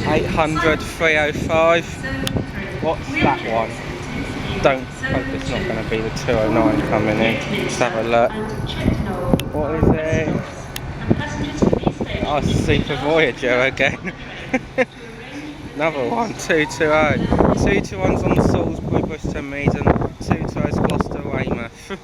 800 305. What's that one? Don't hope it's not going to be the 209 coming in. Let's have a look. What is it? Oh, Super Voyager again. Another one, 220. 221's on the Salisbury Bristol Meads and 220's Gloucester Weymouth.